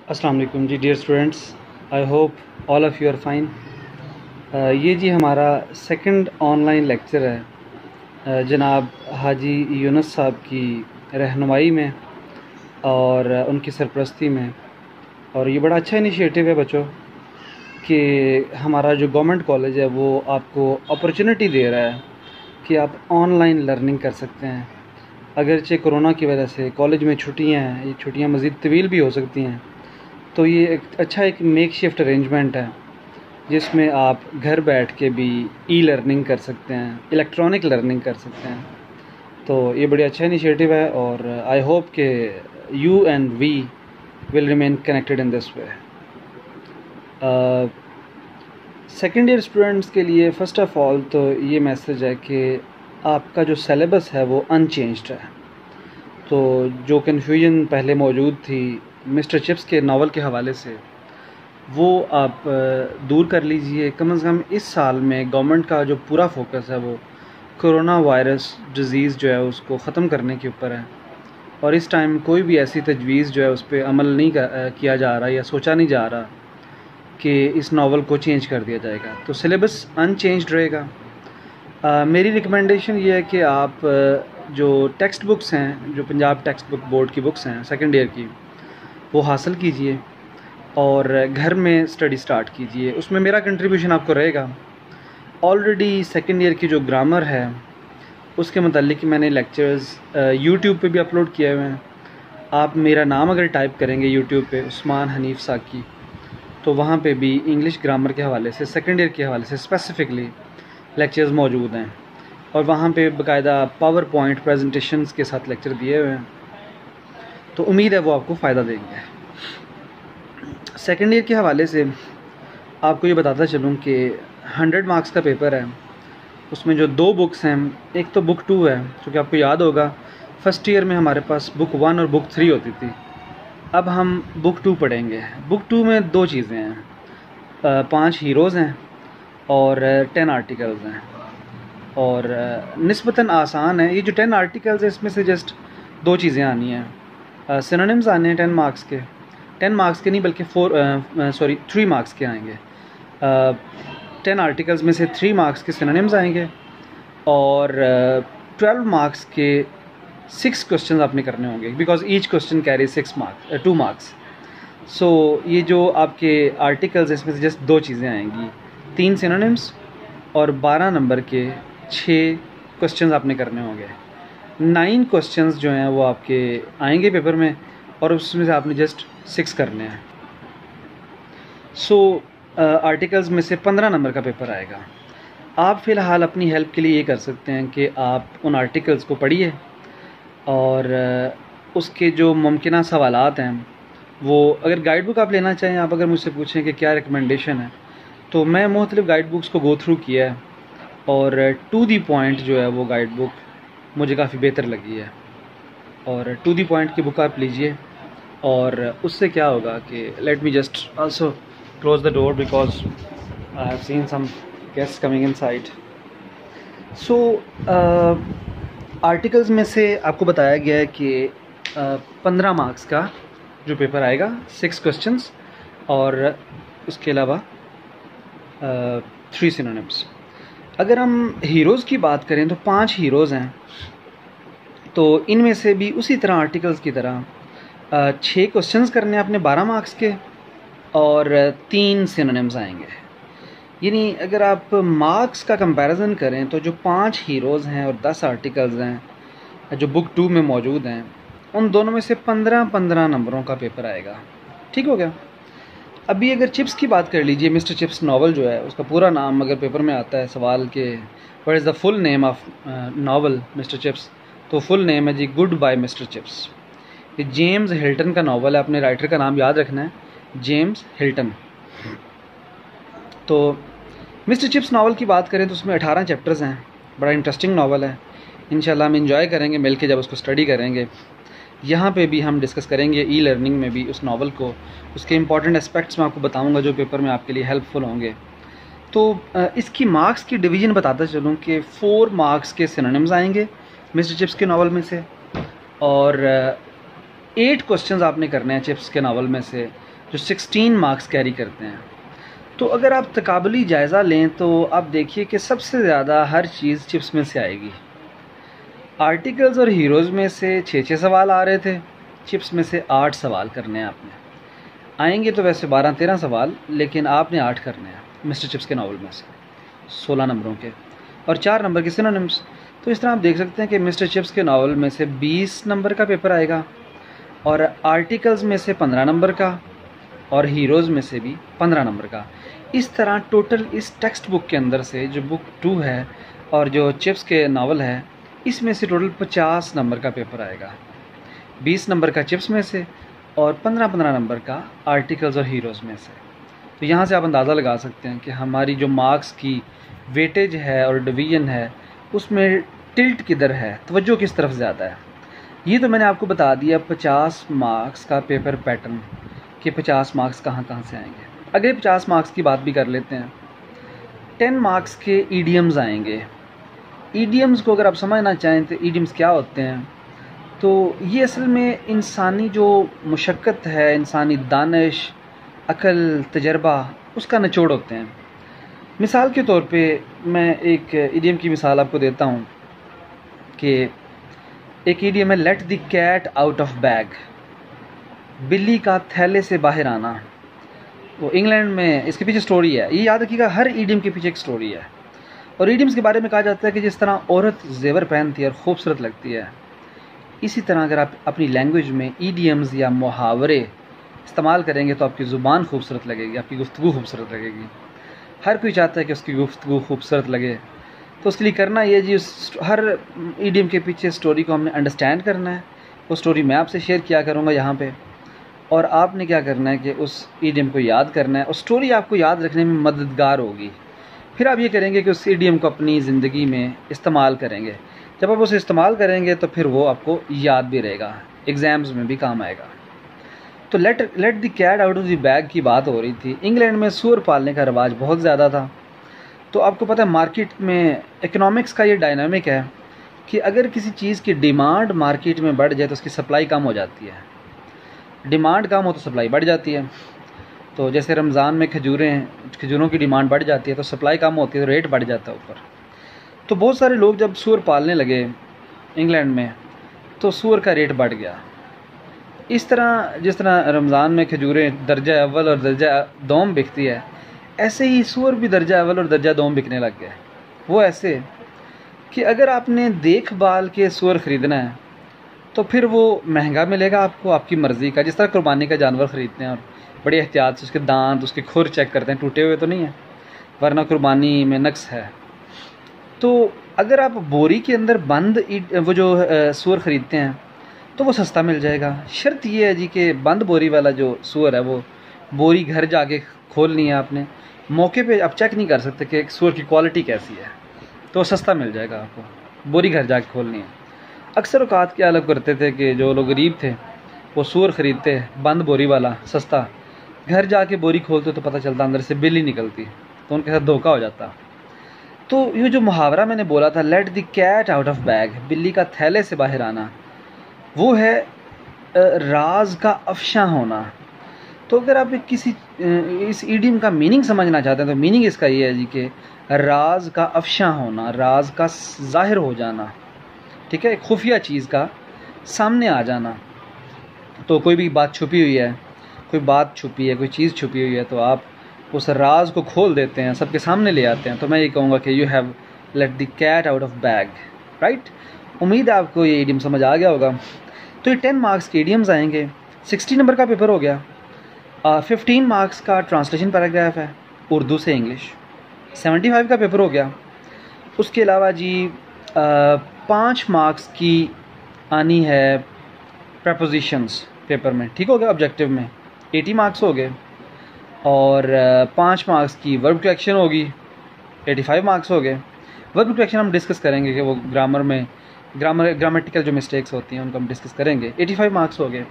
अस्सलाम वालेकुम जी dear students, I hope all of you are fine. ये जी हमारा सेकंड ऑनलाइन लेक्चर है जनाब हाजी यूनुस साहब की रहनुमाई में और उनकी सरपरस्ती में। और ये बड़ा अच्छा इनिशिएटिव है बच्चों कि हमारा जो गवर्नमेंट कॉलेज है वो आपको अपॉर्चुनिटी दे रहा है कि आप ऑनलाइन लर्निंग कर सकते हैं। अगरचे कोरोना की वजह से कॉलेज में छुट्टियां हैं, ये छुट्टियां मज़ीद तवील भी हो सकती हैं, तो ये एक मेक शिफ्ट अरेंजमेंट है जिसमें आप घर बैठ के भी ई लर्निंग कर सकते हैं, इलेक्ट्रॉनिक लर्निंग कर सकते हैं। तो ये बड़ी अच्छा इनिशिएटिव है और आई होप कि you and we will remain connected in this way. Second year students के लिए फ़र्स्ट ऑफ़ ऑल तो ये मैसेज है कि आपका जो सिलेबस है वो अनचेंज्ड है। तो जो कन्फ्यूजन पहले मौजूद थी मिस्टर चिप्स के नावल के हवाले से, वो आप दूर कर लीजिए। कम से कम इस साल में गवर्नमेंट का जो पूरा फोकस है वो कोरोना वायरस डिज़ीज़ जो है उसको ख़त्म करने के ऊपर है और इस टाइम कोई भी ऐसी तजवीज़ जो है उस पर अमल नहीं किया जा रहा या सोचा नहीं जा रहा कि इस नावल को चेंज कर दिया जाएगा। तो सिलेबस अनचेंज्ड रहेगा। मेरी रिकमेंडेशन ये है कि आप जो टेक्स्ट बुक्स हैं, जो पंजाब टेक्स्ट बुक बोर्ड की बुक्स हैं सेकेंड ईयर की, वो हासिल कीजिए और घर में स्टडी स्टार्ट कीजिए। उसमें मेरा कंट्रीब्यूशन आपको रहेगा। ऑलरेडी सेकेंड ईयर की जो ग्रामर है उसके मतलब मैंने लेक्चर्स यूट्यूब पे भी अपलोड किए हुए हैं। आप मेरा नाम अगर टाइप करेंगे यूट्यूब पे उस्मान हनीफ साकी, तो वहाँ पे भी इंग्लिश ग्रामर के हवाले से सेकेंड ईयर के हवाले से स्पेसिफ़िकली लेक्चर्स मौजूद हैं और वहाँ पे बाकायदा पावर पॉइंट प्रेजेंटेशंस के साथ लेक्चर दिए हुए हैं। तो उम्मीद है वो आपको फ़ायदा देंगे। सेकेंड ईयर के हवाले से आपको ये बताता चलूँ कि 100 मार्क्स का पेपर है। उसमें जो 2 बुक्स हैं, एक तो बुक 2 है, क्योंकि आपको याद होगा फर्स्ट ईयर में हमारे पास बुक 1 और बुक 3 होती थी। अब हम बुक 2 पढ़ेंगे। बुक 2 में 2 चीज़ें हैं, 5 हीरोज़ हैं और 10 आर्टिकल्स हैं और निस्बतन आसान है। ये जो 10 आर्टिकल्स है इसमें से जस्ट 2 चीज़ें आनी हैं। सिनोनिम्स आने हैं 10 मार्क्स के, 10 मार्क्स के नहीं बल्कि 3 मार्क्स के आएंगे। 10 आर्टिकल्स में से 3 मार्क्स के सिनोनिम्स आएंगे और 12 मार्क्स के 6 क्वेश्चन आपने करने होंगे, because each question carry 2 marks. So ये जो आपके आर्टिकल्स इसमें से जस्ट 2 चीज़ें आएंगी, 3 सिनोनिम्स और 12 नंबर के 6 क्वेश्चन आपने करने होंगे। 9 क्वेश्चंस जो हैं वो आपके आएंगे पेपर में और उसमें से आपने जस्ट 6 करने हैं। सो आर्टिकल्स में से 15 नंबर का पेपर आएगा। आप फ़िलहाल अपनी हेल्प के लिए ये कर सकते हैं कि आप उन आर्टिकल्स को पढ़िए और उसके जो मुमकिन सवालात हैं वो, अगर गाइड बुक आप लेना चाहें, आप अगर मुझसे पूछें कि क्या रिकमेंडेशन है, तो मैं मुख्तलिफ गाइड बुक्स को गो थ्रू किया है और टू दी पॉइंट जो है वो गाइड बुक मुझे काफ़ी बेहतर लगी है। और टू दी पॉइंट की बुक आप लीजिए और उससे क्या होगा कि let me just also close the door because I have seen some guests coming inside. So articles में से आपको बताया गया है कि 15 मार्क्स का जो पेपर आएगा, 6 क्वेश्चंस और उसके अलावा 3 सिनोनिम्स। अगर हम हीरोज़ की बात करें तो 5 हीरोज़ हैं, तो इनमें से भी उसी तरह आर्टिकल्स की तरह 6 क्वेश्चंस करने अपने 12 मार्क्स के और 3 सिनोनिम्स आएंगे। यानी अगर आप मार्क्स का कंपैरिजन करें तो जो 5 हीरोज़ हैं और 10 आर्टिकल्स हैं जो बुक 2 में मौजूद हैं, उन दोनों में से 15-15 नंबरों का पेपर आएगा। ठीक हो गया। अभी अगर चिप्स की बात कर लीजिए, मिस्टर चिप्स नावल जो है उसका पूरा नाम अगर पेपर में आता है सवाल के what is the full name of novel mister chips, तो फुल नेम है जी गुड बाय मिस्टर चिप्स। ये जेम्स हिल्टन का नावल है, अपने राइटर का नाम याद रखना है, जेम्स हिल्टन। तो मिस्टर चिप्स नावल की बात करें तो उसमें 18 चैप्टर्स हैं। बड़ा इंटरेस्टिंग नावल है, इंशाल्लाह हम इंजॉय करेंगे मिल के जब उसको स्टडी करेंगे। यहाँ पे भी हम डिस्कस करेंगे ई लर्निंग में भी उस नावल को, उसके इंपॉर्टेंट एस्पेक्ट्स मैं आपको बताऊँगा जो पेपर में आपके लिए हेल्पफुल होंगे। तो इसकी मार्क्स की डिवीज़न बताता चलूँ कि 4 मार्क्स के सिनोनिम्स आएंगे मिस्टर चिप्स के नावल में से और 8 क्वेश्चंस आपने करने हैं चिप्स के नावल में से, जो 16 मार्क्स कैरी करते हैं। तो अगर आप तकाबली जायज़ा लें तो आप देखिए कि सबसे ज़्यादा हर चीज़ चिप्स में से आएगी। आर्टिकल्स और हीरोज़ में से 6 सवाल आ रहे थे, चिप्स में से 8 सवाल करने हैं आपने। आएंगे तो वैसे 12-13 सवाल, लेकिन आपने 8 करने हैं मिस्टर चिप्स के नावल में से 16 नंबरों के, और 4 नंबर के सिनोनिम्स। तो इस तरह आप देख सकते हैं कि मिस्टर चिप्स के नावल में से 20 नंबर का पेपर आएगा, और आर्टिकल्स में से 15 नंबर का, और हीरोज़ में से भी 15 नंबर का। इस तरह टोटल इस टेक्स्ट बुक के अंदर से जो बुक 2 है और जो चिप्स के नावल है, इसमें से टोटल 50 नंबर का पेपर आएगा। 20 नंबर का चिप्स में से और 15-15 नंबर का आर्टिकल्स और हीरोज़ में से। तो यहाँ से आप अंदाज़ा लगा सकते हैं कि हमारी जो मार्क्स की वेटेज है और डिवीज़न है, उसमें टिल्ट किधर है, तवज्जो किस तरफ ज़्यादा है। ये तो मैंने आपको बता दिया 50 मार्क्स का पेपर पैटर्न, कि 50 मार्क्स कहाँ कहाँ से आएंगे। अगले 50 मार्क्स की बात भी कर लेते हैं। 10 मार्क्स के ईडियम्स आएंगे। ईडियम्स को अगर आप समझना चाहें तो ईडियम्स क्या होते हैं, तो ये असल में इंसानी जो मुशक्क़त है, इंसानी दानिश, अक़ल, तजर्बा, उसका निचोड़ होते हैं। मिसाल के तौर पे मैं एक ईडियम की मिसाल आपको देता हूँ कि एक ईडियम है, let the cat out of bag, बिल्ली का थैले से बाहर आना। वो इंग्लैंड में, इसके पीछे स्टोरी है, ये याद रखिएगा, हर ईडियम के पीछे एक स्टोरी है। और ईडियम्स के बारे में कहा जाता है कि जिस तरह औरत जेवर पहनती है और ख़ूबसूरत लगती है, इसी तरह अगर आप अपनी लैंग्वेज में ईडियम्स या मुहावरे इस्तेमाल करेंगे तो आपकी ज़ुबान खूबसूरत लगेगी, आपकी गुफ्तगू खूबसूरत लगेगी। हर कोई चाहता है कि उसकी गुफ्तगू खूबसूरत लगे, तो उसके लिए करना ये जी, हर ईडियम के पीछे स्टोरी को हमने अंडरस्टैंड करना है। वो स्टोरी मैं आपसे शेयर किया करूँगा यहाँ पे, और आपने क्या करना है कि उस ईडियम को याद करना है, और स्टोरी आपको याद रखने में मददगार होगी। फिर आप ये करेंगे कि उस ईडियम को अपनी ज़िंदगी में इस्तेमाल करेंगे। जब आप उसे इस्तेमाल करेंगे तो फिर वो आपको याद भी रहेगा, एग्ज़ाम्स में भी काम आएगा। तो let the cat out of the bag की बात हो रही थी। इंग्लैंड में सूअर पालने का रिवाज बहुत ज़्यादा था। तो आपको पता है मार्केट में इकोनॉमिक्स का ये डायनामिक है कि अगर किसी चीज़ की डिमांड मार्केट में बढ़ जाए तो उसकी सप्लाई कम हो जाती है। डिमांड कम हो तो सप्लाई बढ़ जाती है। तो जैसे रमज़ान में खजूरों की डिमांड बढ़ जाती है तो सप्लाई कम होती है, तो रेट बढ़ जाता है ऊपर। तो बहुत सारे लोग जब सूअर पालने लगे इंग्लैंड में, तो सूअर का रेट बढ़ गया। इस तरह जिस तरह रमज़ान में खजूरें दर्जा अव्वल और दर्जा दोम बिकती है, ऐसे ही सूअर भी दर्जा अव्वल और दर्जा दोम बिकने लग गए। वो ऐसे कि अगर आपने देखभाल के सूअर ख़रीदना है तो फिर वो महंगा मिलेगा आपको, आपकी मर्ज़ी का। जिस तरह कुर्बानी का जानवर ख़रीदते हैं और बड़ी एहतियात से उसके दांत, उसके खुर चेक करते हैं, टूटे हुए तो नहीं है, वरना कुर्बानी में नक्स है। तो अगर आप बोरी के अंदर बंद वो जो सूअर ख़रीदते हैं तो वो सस्ता मिल जाएगा। शर्त ये है जी कि बंद बोरी वाला जो सूअर है, वो बोरी घर जाके खोलनी है आपने, मौके पे आप चेक नहीं कर सकते कि सूअर की क्वालिटी कैसी है, तो सस्ता मिल जाएगा आपको, बोरी घर जाके खोलनी है। अक्सर औकात क्या लोग करते थे कि जो लोग गरीब थे वो सूअर ख़रीदते बंद बोरी वाला सस्ता, घर जाके बोरी खोलते तो पता चलता अंदर से बिल्ली निकलती, तो उनके साथ धोखा हो जाता। तो ये जो मुहावरा मैंने बोला था, let the cat out of bag, बिल्ली का थैले से बाहर आना, वो है राज का अफशा होना। तो अगर आप किसी इस ईडियम का मीनिंग समझना चाहते हैं तो मीनिंग इसका ये है जी कि राज का अफशा होना, राज का ज़ाहिर हो जाना, ठीक है, खुफिया चीज़ का सामने आ जाना। तो कोई भी बात छुपी हुई है, कोई बात छुपी है, कोई चीज़ छुपी हुई है, तो आप उस राज को खोल देते हैं, सबके सामने ले आते हैं। तो मैं ये कहूँगा कि you have let the cat out of bag, right. उम्मीद है आपको ये ईडियम समझ आ गया होगा। तो ये 10 मार्क्स के ईडियम्स आएंगे। 60 नंबर का पेपर हो गया। 15 मार्क्स का ट्रांसलेशन पैराग्राफ है उर्दू से इंग्लिश। 75 का पेपर हो गया। उसके अलावा जी 5 मार्क्स की आनी है प्रपोजिशंस पेपर में, ठीक हो गया। ऑब्जेक्टिव में 80 मार्क्स हो गए, और 5 मार्क्स की वर्ब टू एक्शन होगी, 85 मार्क्स हो गए। वर्ब टू एक्शन हम डिस्कस करेंगे कि वो ग्रामेटिकल जो मिस्टेक्स होती हैं उनको हम डिस्कस करेंगे। 85 मार्क्स हो गए।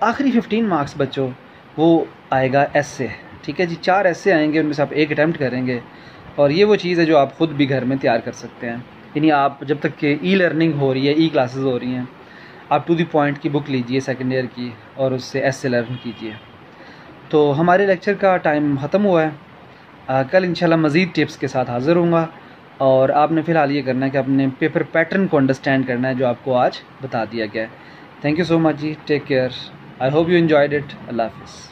आखिरी 15 मार्क्स बच्चों वो आएगा एस्से, ठीक है जी। 4 एस्से आएंगे, उनमें से आप एक अटैम्प्ट करेंगे, और ये वो चीज़ है जो आप ख़ुद भी घर में तैयार कर सकते हैं। यानी आप जब तक कि ई लर्निंग हो रही है, ई क्लासेस हो रही हैं, आप टू द पॉइंट की बुक लीजिए सेकेंड ईयर की और उससे एसे लर्न कीजिए। तो हमारे लेक्चर का टाइम ख़त्म हुआ है। कल इंशाल्लाह मज़ीद टिप्स के साथ हाज़िर होऊंगा और आपने फ़िलहाल ये करना है कि अपने पेपर पैटर्न को अंडरस्टैंड करना है जो आपको आज बता दिया गया है। थैंक यू सो मच जी, take care, I hope you enjoyed it. अल्लाह हाफ़िज़।